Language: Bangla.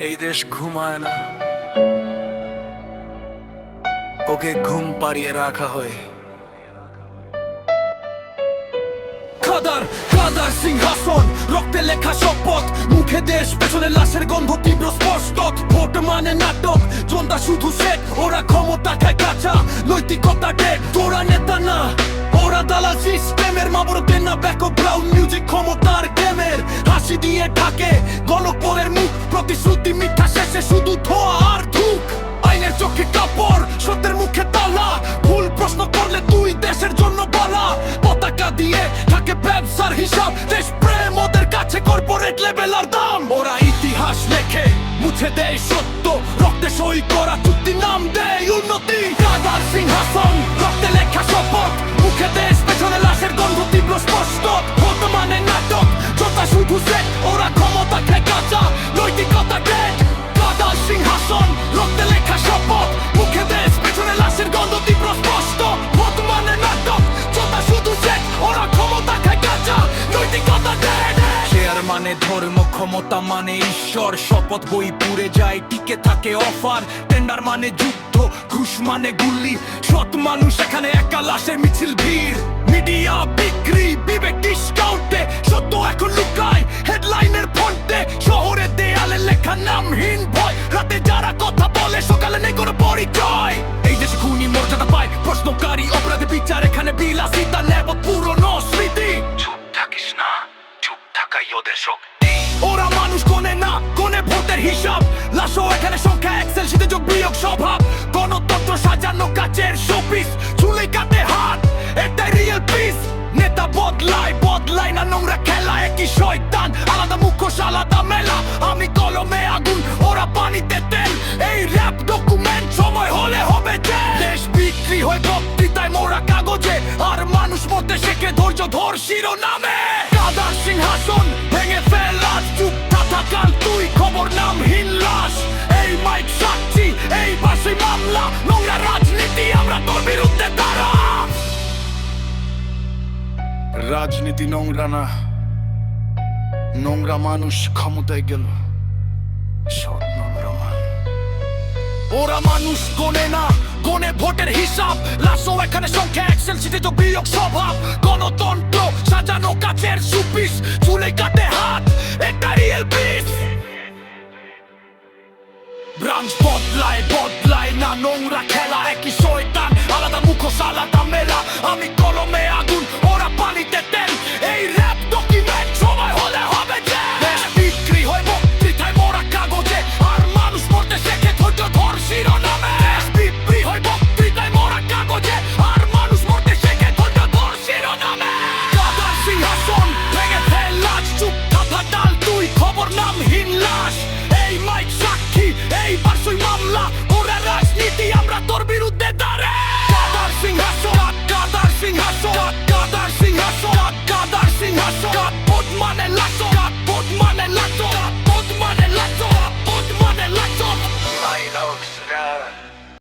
এই দেশ ঘুমায় না, ওকে ঘুম পাড়িয়ে রাখা হয়। কাদার কাদার সিংহাসন, রক্তে লেখা শপথ, মুখে দেশ পেছনে লাশের গন্ধ তীব্র স্পষ্ট। ভোট মানে নাটক, জনতা শুধু শেখ, ওরা ক্ষমতা খায় কাঁচা, নৈতিকতা ডেক। তোরা নেতা না, ওরা দালাল সিস্টেমের, মাবরতের না ব্যাকআপ ব্রাউন মিউজিক ক্ষমতার গেমের। হাসি দিয়ে ঢাকে গণপরের মুখ, প্রতিশ্রুতি মিথ্যা, শেষে শুধু ধোয়া আর ধুক। আইনের চোখে কাপড়, সত্যের মুখে তালা, ভুল প্রশ্ন করলে তুই দেশের জন্য বালা। পতাকা দিয়ে থাকে ব্যবসার হিসাব, দেশ প্রেম ওদের কাছে কর্পোরেট লেভেল আর দাম। ওরা ইতিহাস লেখে মুছে দেয় সত্য, রক্তে সই করা চুক্তি নাম দেয় উন্নতি। কাদার সিংহাসন, রক্তে লেখা শপথ, মুখে দেশ পেছনে লাশের গন্ধ তীব্র স্পষ্ট। বর্তমানে নাটক, জনতা শুধু শেখ, ওরা ক্ষমতা খায় কাঁচা, নৈতিকতা ডেড। কাদার সিংহাসন, রক্তে লেখা শপথ, মুখে দেশ পেছনে লাশের গন্ধ তীব্র স্পষ্ট। বর্তমানে নাটক, জনতা শুধু শেখ, ওরা ক্ষমতা খায় কাঁচা, নৈতিকতা ডেড। শেয়ার মানে ধর্ম, ক্ষমতা মানে ঈশ্বর, শপথ বই পুড়ে যায়, টিকে থাকে অফার। টেন্ডার মানে যুদ্ধ, ঘুষ মানে গুলি, সৎ মানুষ এখানে একা, লাশের মিছিল ভিড়। মিডিয়া বিক্রি, বিবেক ডিসকাউন্টে, সত্য এখন লুকায় হেডলাইনের ফন্টে। শহরের দেয়ালে লেখা নামহীন ভয়, রাতে যারা কথা বলে সকালে নেই কোনো পরিচয়। এই দেশে খুনি মর্যাদা পায়, প্রশ্নকারী অপরাধী বিচার, এখানে বিলাসিতা নেব পুরনো স্মৃতি। চুপ থাকিস না, চুপ থাকাই ওদের শক্তি। ওরা মানুষ কোনে না, কোনে ভোটের হিসাব, লাশও এখানে সংখ্যা, এক্সেল শীতে যোগ বিয়োগ স্বভাব। গণতন্ত্র সাজানো কাচের শোপিস, চুলে কাটে হাত, এটাই রিয়েল পিস। নেতা বদলায় বদলায় না, নোংরা খেলা একই শয়তান, আলাদা মুখোশ আলাদা মেলা। আমি কলমে আগুন, ওরা পানিতে তেল, এই র‍্যাপ ডকুমেন্ট, সময় হলে হবে জেল। দেশ বিক্রি হয় বক্তৃতায় মোরা কাগজে, আর মানুষ মরতে শেখে ধৈর্য ধর শিরোনামে। কাদার সিংহাসন ভেঙে ফেলা, চুপ থাকাল তুই, খবর নামহীন লাশ। এই মাইক সাক্ষী, এই বাসি মামলা, নোংরা রাজনীতি, আমরা তোর বিরুদ্ধে দাঁড়া। রাজনীতি নোংরা না, নোংরা মানুষ ক্ষমতায় গেল, সব নোংরা মান। ওরা মানুষ কোনে না, কোনে ভোটের হিসাব, লাশও এখানে সংখ্যা, এক্সেল শীতে যোগ বিয়োগ স্বভাব। গণতন্ত্র সাজানো কাচের সুপিস, চুলে কাটে হাত, একটা রিয়েল পিস। ব্রাঞ্চ বদলায় বদলায় না, নোংরা খেলা একই শয়তান, আলাদা মুখোশ আলাদা মেলা। আমি কলমে আগুন, ওরা পানিতে